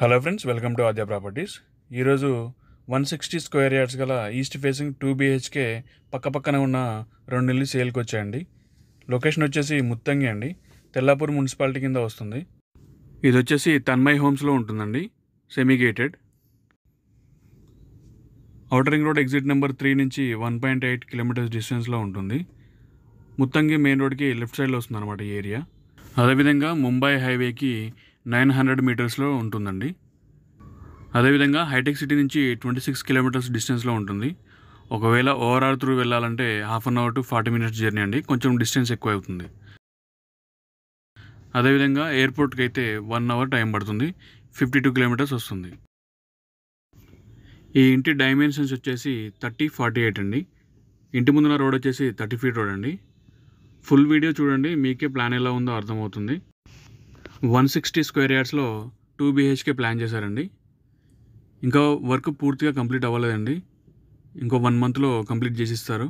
Hello friends, welcome to Aadya properties. ఈరోజు 160 square yards గల east facing 2 BHK పక్కపక్కన ఉన్న రెండు ఇల్లు సేల్కి వచ్చాయండి. లొకేషన్ వచ్చేసి ముత్తంగి అండి, తెల్లాపూర్ మున్సిపాలిటీ కింద వస్తుంది. ఇది వచ్చేసి తన్మయ్ హోమ్స్లో ఉంటుందండి, semi gated. Outer ring road exit number 3 నుంచి 1.8 కిలోమీటర్స్ డిస్టెన్స్లో ఉంటుంది. ముత్తంగి మెయిన్ రోడ్కి లెఫ్ట్ సైడ్లో వస్తుంది అనమాట ఈ ఏరియా. అదేవిధంగా ముంబై హైవేకి 900 మీటర్స్లో ఉంటుందండి. అదేవిధంగా హైటెక్ సిటీ నుంచి 26 కిలోమీటర్స్ డిస్టెన్స్లో ఉంటుంది. ఒకవేళ ఓఆర్ఆర్ త్రూ వెళ్ళాలంటే half an hour to 40 minutes journey అండి, కొంచెం డిస్టెన్స్ ఎక్కువ అవుతుంది. అదేవిధంగా ఎయిర్పోర్ట్కి అయితే 1 అవర్ టైం పడుతుంది, 52 కిలోమీటర్స్ వస్తుంది. ఈ ఇంటి డైమెన్షన్స్ వచ్చేసి 30-48 అండి. ఇంటి ముందున్న రోడ్ వచ్చేసి 30 ఫీట్ రోడ్ అండి. ఫుల్ వీడియో చూడండి, మీకే ప్లాన్ ఎలా ఉందో అర్థమవుతుంది. 160 స్క్వేర్ యార్డ్స్లో 2 BHK ప్లాన్ చేశారండి. ఇంకా వర్క్ పూర్తిగా కంప్లీట్ అవ్వలేదండి, ఇంకో 1 మంత్లో కంప్లీట్ చేసిస్తారు.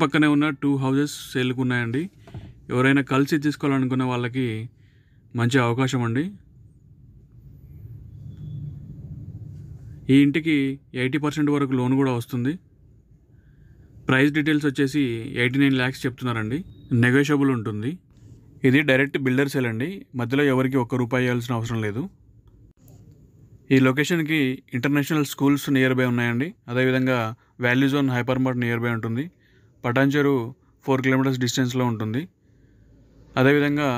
పక్కనే ఉన్న 2 హౌజెస్ సేల్కి ఉన్నాయండి. ఎవరైనా కలిసి తీసుకోవాలనుకునే వాళ్ళకి మంచి అవకాశం అండి. ఈ ఇంటికి 80% వరకు లోన్ కూడా వస్తుంది. ప్రైస్ డీటెయిల్స్ వచ్చేసి 89 lakhs చెప్తున్నారండి, నెగోషియబుల్ ఉంటుంది. ఇది డైరెక్ట్ బిల్డర్ సేల్ అండి, మధ్యలో ఎవరికి ₹1 ఇవ్వాల్సిన అవసరం లేదు. ఈ లొకేషన్కి ఇంటర్నేషనల్ స్కూల్స్ నియర్ బై ఉన్నాయండి. అదేవిధంగా value zone hyper mart near by ఉంటుంది. పటాన్చెరు 4 కిలోమీటర్స్ డిస్టెన్స్లో ఉంటుంది. అదేవిధంగా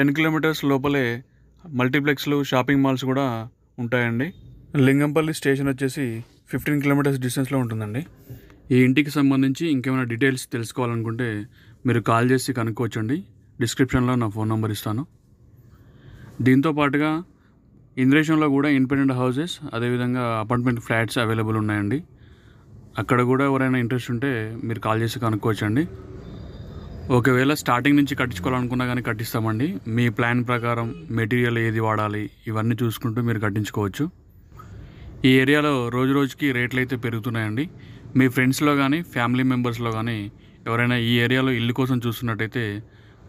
10 కిలోమీటర్స్ లోపలే మల్టీప్లెక్స్లు, షాపింగ్ మాల్స్ కూడా ఉంటాయండి. లింగంపల్లి స్టేషన్ వచ్చేసి 15 కిలోమీటర్స్ డిస్టెన్స్లో ఉంటుందండి. ఈ ఇంటికి సంబంధించి ఇంకేమైనా డీటెయిల్స్ తెలుసుకోవాలనుకుంటే మీరు కాల్ చేసి కనుక్కోవచ్చండి. డిస్క్రిప్షన్లో నా ఫోన్ నెంబర్ ఇస్తాను. దీంతో పాటుగా ఇంద్రేషంలో కూడా ఇండిపెండెంట్ హౌసెస్, అదేవిధంగా అపార్ట్మెంట్ ఫ్లాట్స్ అవైలబుల్ ఉన్నాయండి. అక్కడ కూడా ఎవరైనా ఇంట్రెస్ట్ ఉంటే మీరు కాల్ చేసి కనుక్కోవచ్చండి. ఒకవేళ స్టార్టింగ్ నుంచి కట్టించుకోవాలనుకున్నా కానీ కట్టిస్తామండి. మీ ప్లాన్ ప్రకారం మెటీరియల్ ఏది వాడాలి ఇవన్నీ చూసుకుంటూ మీరు కట్టించుకోవచ్చు. ఈ ఏరియాలో రోజు రోజుకి రేట్లు అయితే పెరుగుతున్నాయండి. మీ ఫ్రెండ్స్లో కానీ ఫ్యామిలీ మెంబర్స్లో కానీ ఎవరైనా ఈ ఏరియాలో ఇల్లు కోసం చూస్తున్నట్టయితే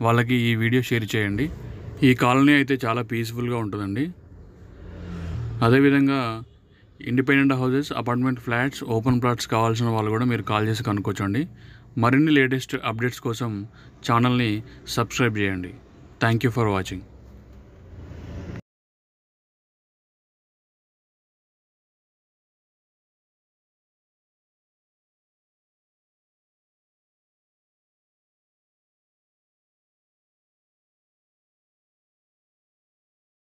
వాళ్ళకి ఈ వీడియో షేర్ చేయండి. ఈ కాలనీ అయితే చాలా పీస్ఫుల్గా ఉంటుందండి. అదేవిధంగా independent houses, apartment flats, open plots కావాల్సిన వాళ్ళు కూడా మీరు కాల్ చేసి కనుక్కోవచ్చండి. మరిన్ని లేటెస్ట్ అప్డేట్స్ కోసం ఛానల్ని సబ్స్క్రైబ్ చేయండి. Thank you for watching.